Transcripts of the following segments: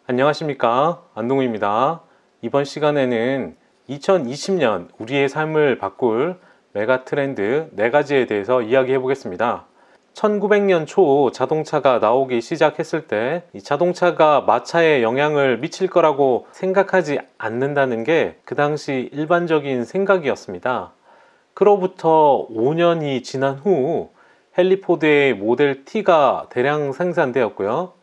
안녕하십니까, 안동우입니다. 이번 시간에는 2020년 우리의 삶을 바꿀 메가 트렌드 4가지에 대해서 이야기해 보겠습니다. 1900년 초 자동차가 나오기 시작했을 때 이 자동차가 마차에 영향을 미칠 거라고 생각하지 않는다는 게 그 당시 일반적인 생각이었습니다. 그로부터 5년이 지난 후 헨리 포드의 모델 T가 대량 생산되었고요.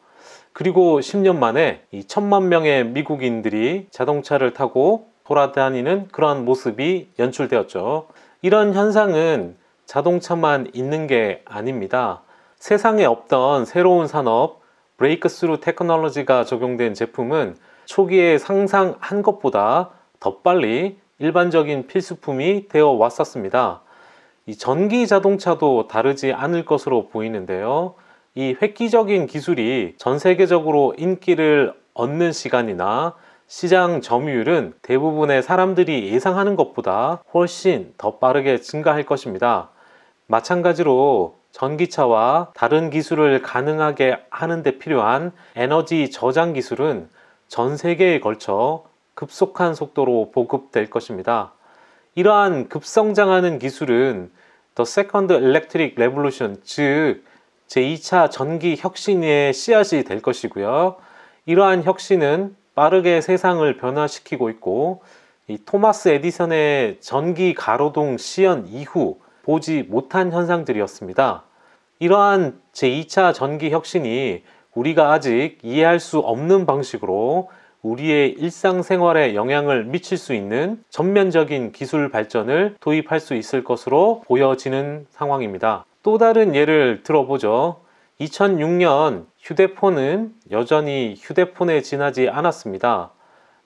그리고 10년 만에 이 1000만 명의 미국인들이 자동차를 타고 돌아다니는 그런 모습이 연출되었죠. 이런 현상은 자동차만 있는 게 아닙니다. 세상에 없던 새로운 산업, 브레이크스루 테크놀로지가 적용된 제품은 초기에 상상한 것보다 더 빨리 일반적인 필수품이 되어 왔었습니다. 이 전기 자동차도 다르지 않을 것으로 보이는데요. 이 획기적인 기술이 전 세계적으로 인기를 얻는 시간이나 시장 점유율은 대부분의 사람들이 예상하는 것보다 훨씬 더 빠르게 증가할 것입니다. 마찬가지로 전기차와 다른 기술을 가능하게 하는 데 필요한 에너지 저장 기술은 전 세계에 걸쳐 급속한 속도로 보급될 것입니다. 이러한 급성장하는 기술은 The Second Electric Revolution, 즉 제2차 전기 혁신의 씨앗이 될 것이고요. 이러한 혁신은 빠르게 세상을 변화시키고 있고, 이 토마스 에디선의 전기 가로등 시연 이후 보지 못한 현상들이었습니다. 이러한 제2차 전기 혁신이 우리가 아직 이해할 수 없는 방식으로 우리의 일상생활에 영향을 미칠 수 있는 전면적인 기술 발전을 도입할 수 있을 것으로 보여지는 상황입니다. 또 다른 예를 들어보죠. 2006년 휴대폰은 여전히 휴대폰에 지나지 않았습니다.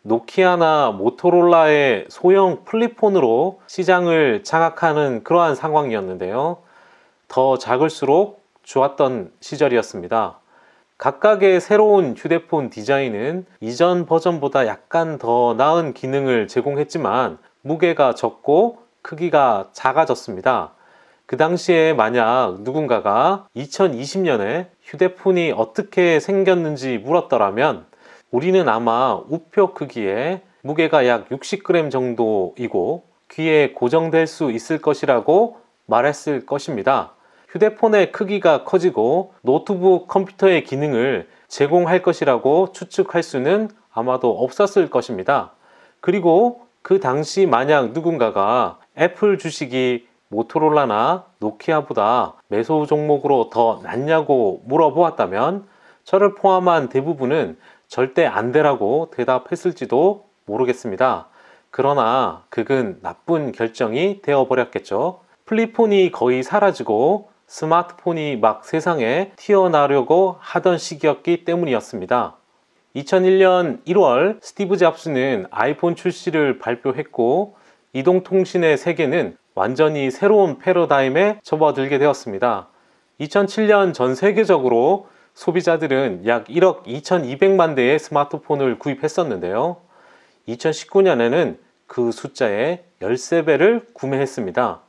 노키아나 모토로라의 소형 플립폰으로 시장을 장악하는 그러한 상황이었는데요. 더 작을수록 좋았던 시절이었습니다. 각각의 새로운 휴대폰 디자인은 이전 버전보다 약간 더 나은 기능을 제공했지만 무게가 적고 크기가 작아졌습니다. 그 당시에 만약 누군가가 2020년에 휴대폰이 어떻게 생겼는지 물었더라면 우리는 아마 우표 크기에 무게가 약 60g 정도이고 귀에 고정될 수 있을 것이라고 말했을 것입니다. 휴대폰의 크기가 커지고 노트북 컴퓨터의 기능을 제공할 것이라고 추측할 수는 아마도 없었을 것입니다. 그리고 그 당시 만약 누군가가 애플 주식이 모토로라나 노키아보다 매수 종목으로 더 낫냐고 물어보았다면 저를 포함한 대부분은 절대 안 되라고 대답했을지도 모르겠습니다. 그러나 그건 나쁜 결정이 되어버렸겠죠. 플립폰이 거의 사라지고 스마트폰이 막 세상에 튀어나오려고 하던 시기였기 때문이었습니다. 2001년 1월 스티브 잡스는 아이폰 출시를 발표했고 이동통신의 세계는 완전히 새로운 패러다임에 접어들게 되었습니다. 2007년 전 세계적으로 소비자들은 약 1억 2200만 대의 스마트폰을 구입했었는데요. 2019년에는 그 숫자의 13배를 구매했습니다.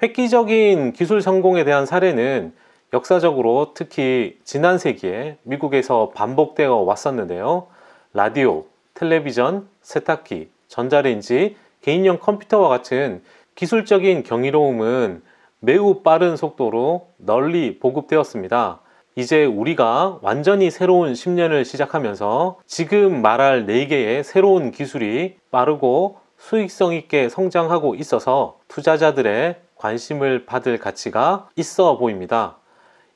획기적인 기술 성공에 대한 사례는 역사적으로 특히 지난 세기에 미국에서 반복되어 왔었는데요. 라디오, 텔레비전, 세탁기, 전자레인지, 개인용 컴퓨터와 같은 기술적인 경이로움은 매우 빠른 속도로 널리 보급되었습니다. 이제 우리가 완전히 새로운 10년을 시작하면서 지금 말할 4개의 새로운 기술이 빠르고 수익성 있게 성장하고 있어서 투자자들의 관심을 받을 가치가 있어 보입니다.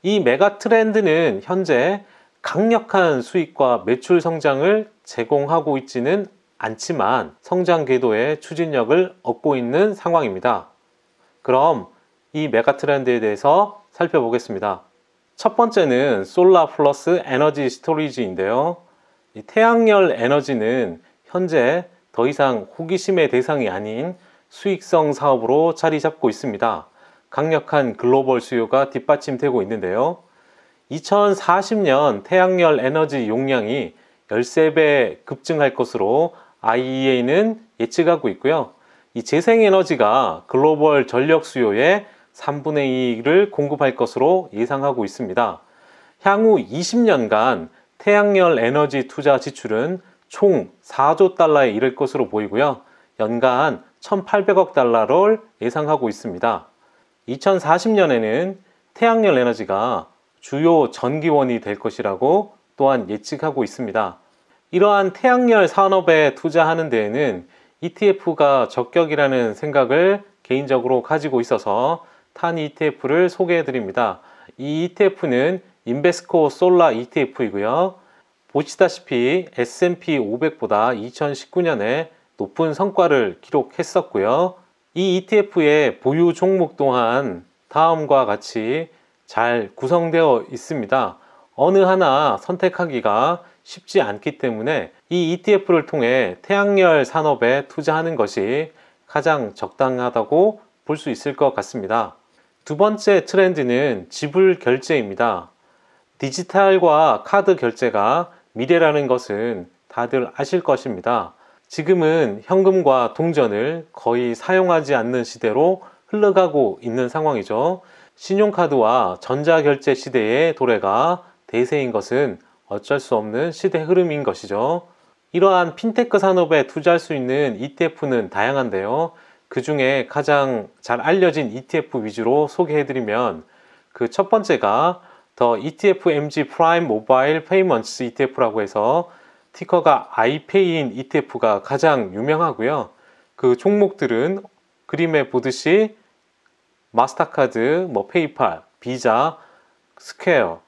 이 메가 트렌드는 현재 강력한 수익과 매출 성장을 제공하고 있지는 않지만 성장 궤도의 추진력을 얻고 있는 상황입니다. 그럼 이 메가 트렌드에 대해서 살펴보겠습니다. 첫 번째는 솔라 플러스 에너지 스토리지인데요. 이 태양열 에너지는 현재 더 이상 호기심의 대상이 아닌 수익성 사업으로 자리 잡고 있습니다. 강력한 글로벌 수요가 뒷받침되고 있는데요. 2040년 태양열 에너지 용량이 13배 급증할 것으로 IEA는 예측하고 있고요. 이 재생에너지가 글로벌 전력 수요의 3분의 2를 공급할 것으로 예상하고 있습니다. 향후 20년간 태양열 에너지 투자 지출은 총 4조 달러에 이를 것으로 보이고요. 연간 1,800억 달러를 예상하고 있습니다. 2040년에는 태양열 에너지가 주요 전기원이 될 것이라고 또한 예측하고 있습니다. 이러한 태양열 산업에 투자하는 데에는 ETF가 적격이라는 생각을 개인적으로 가지고 있어서 탄 ETF를 소개해 드립니다. 이 ETF는 인베스코 솔라 ETF이고요. 보시다시피 S&P 500보다 2019년에 높은 성과를 기록했었고요. 이 ETF의 보유 종목 또한 다음과 같이 잘 구성되어 있습니다. 어느 하나 선택하기가 쉽지 않기 때문에 이 ETF를 통해 태양열 산업에 투자하는 것이 가장 적당하다고 볼 수 있을 것 같습니다. 두 번째 트렌드는 지불 결제입니다. 디지털과 카드 결제가 미래라는 것은 다들 아실 것입니다. 지금은 현금과 동전을 거의 사용하지 않는 시대로 흘러가고 있는 상황이죠. 신용카드와 전자결제 시대의 도래가 대세인 것은 어쩔 수 없는 시대 흐름인 것이죠. 이러한 핀테크 산업에 투자할 수 있는 ETF는 다양한데요. 그 중에 가장 잘 알려진 ETF 위주로 소개해드리면 그 첫 번째가 더 ETFMG 프라임 모바일 페이먼츠 ETF라고 해서 티커가 iPay인 ETF가 가장 유명하고요. 그 종목들은 그림에 보듯이 마스터카드, 페이팔, 비자, 스퀘어,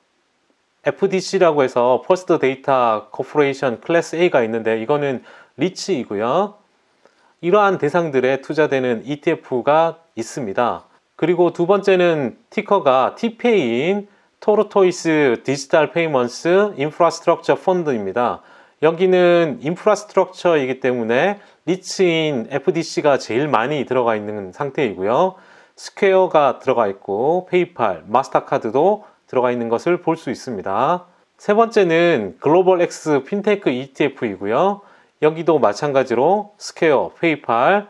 FDC라고 해서 퍼스트 데이터 코퍼레이션 클래스 A가 있는데 이거는 리츠이고요. 이러한 대상들에 투자되는 ETF가 있습니다. 그리고 두 번째는 티커가 TPA인 토르토이스 디지털 페이먼스 인프라스트럭처 펀드입니다. 여기는 인프라스트럭처이기 때문에 리츠인 FDC가 제일 많이 들어가 있는 상태이고요. 스퀘어가 들어가 있고 페이팔, 마스터카드도 들어가 있는 것을 볼 수 있습니다. 세 번째는 글로벌 X 핀테크 ETF이고요. 여기도 마찬가지로 스퀘어, 페이팔,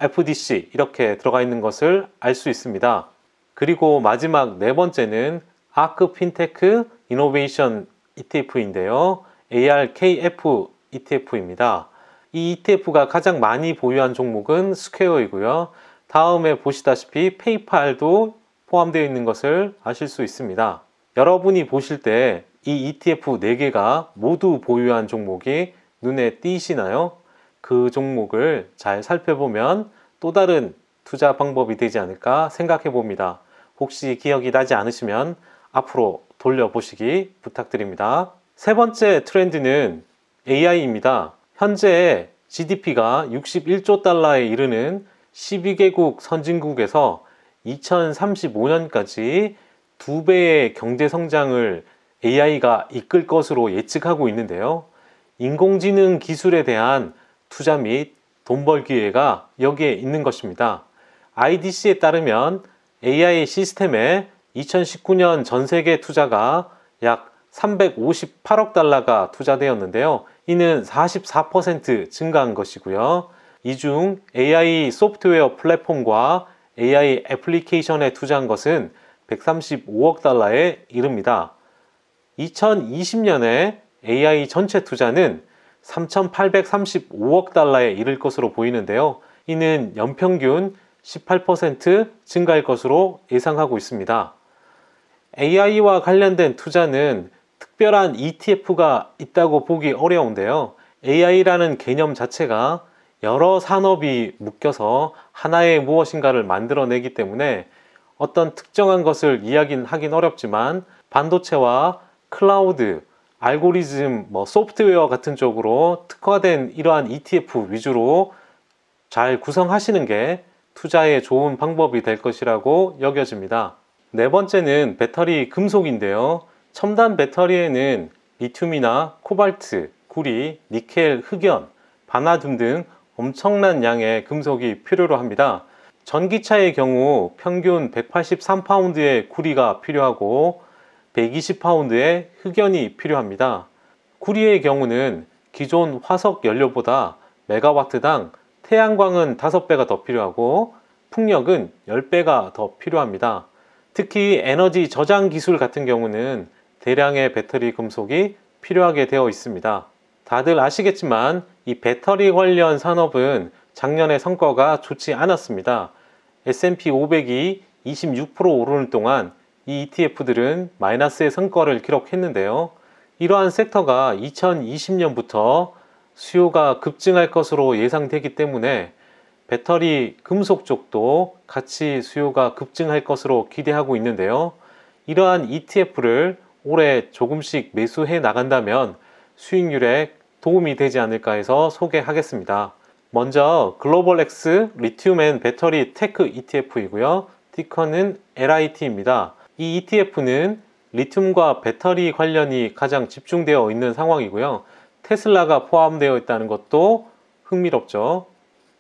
FDC 이렇게 들어가 있는 것을 알 수 있습니다. 그리고 마지막 네 번째는 아크 핀테크 이노베이션 ETF인데요. ARKF ETF입니다. 이 ETF가 가장 많이 보유한 종목은 스퀘어이고요. 다음에 보시다시피 페이팔도 포함되어 있는 것을 아실 수 있습니다. 여러분이 보실 때 이 ETF 4개가 모두 보유한 종목이 눈에 띄시나요? 그 종목을 잘 살펴보면 또 다른 투자 방법이 되지 않을까 생각해 봅니다. 혹시 기억이 나지 않으시면 앞으로 돌려보시기 부탁드립니다. 세 번째 트렌드는 AI입니다. 현재 GDP가 61조 달러에 이르는 12개국 선진국에서 2035년까지 2배의 경제 성장을 AI가 이끌 것으로 예측하고 있는데요. 인공지능 기술에 대한 투자 및 돈 벌 기회가 여기에 있는 것입니다. IDC에 따르면 AI 시스템에 2019년 전 세계 투자가 약 358억 달러가 투자되었는데요. 이는 44% 증가한 것이고요. 이 중 AI 소프트웨어 플랫폼과 AI 애플리케이션에 투자한 것은 135억 달러에 이릅니다. 2020년에 AI 전체 투자는 3,835억 달러에 이를 것으로 보이는데요. 이는 연평균 18% 증가할 것으로 예상하고 있습니다. AI와 관련된 투자는 특별한 ETF가 있다고 보기 어려운데요. AI라는 개념 자체가 여러 산업이 묶여서 하나의 무엇인가를 만들어내기 때문에 어떤 특정한 것을 이야기하긴 어렵지만 반도체와 클라우드, 알고리즘, 소프트웨어 같은 쪽으로 특화된 이러한 ETF 위주로 잘 구성하시는 게 투자에 좋은 방법이 될 것이라고 여겨집니다. 네 번째는 배터리 금속인데요. 첨단 배터리에는 리튬이나 코발트, 구리, 니켈, 흑연, 바나듐 등 엄청난 양의 금속이 필요로 합니다. 전기차의 경우 평균 183파운드의 구리가 필요하고 120파운드의 흑연이 필요합니다. 구리의 경우는 기존 화석 연료보다 메가와트당 태양광은 5배가 더 필요하고 풍력은 10배가 더 필요합니다. 특히 에너지 저장 기술 같은 경우는 대량의 배터리 금속이 필요하게 되어 있습니다. 다들 아시겠지만 이 배터리 관련 산업은 작년에 성과가 좋지 않았습니다. S&P 500이 26% 오르는 동안 이 ETF들은 마이너스의 성과를 기록했는데요. 이러한 섹터가 2020년부터 수요가 급증할 것으로 예상되기 때문에 배터리 금속 쪽도 같이 수요가 급증할 것으로 기대하고 있는데요. 이러한 ETF를 올해 조금씩 매수해 나간다면 수익률에 도움이 되지 않을까 해서 소개하겠습니다. 먼저 글로벌X 리튬 앤 배터리 테크 ETF이고요. 티커는 LIT입니다. 이 ETF는 리튬과 배터리 관련이 가장 집중되어 있는 상황이고요. 테슬라가 포함되어 있다는 것도 흥미롭죠.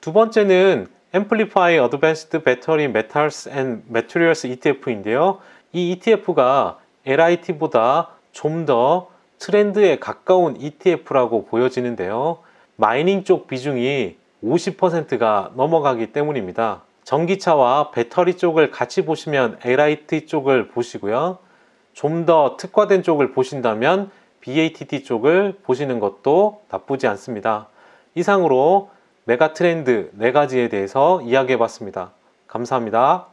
두 번째는 Amplify Advanced Battery Metals and Materials ETF인데요. 이 ETF가 LIT보다 좀 더 트렌드에 가까운 ETF라고 보여지는데요. 마이닝 쪽 비중이 50%가 넘어가기 때문입니다. 전기차와 배터리 쪽을 같이 보시면 LIT 쪽을 보시고요. 좀 더 특화된 쪽을 보신다면 BATT 쪽을 보시는 것도 나쁘지 않습니다. 이상으로 메가 트렌드 4가지에 대해서 이야기해 봤습니다. 감사합니다.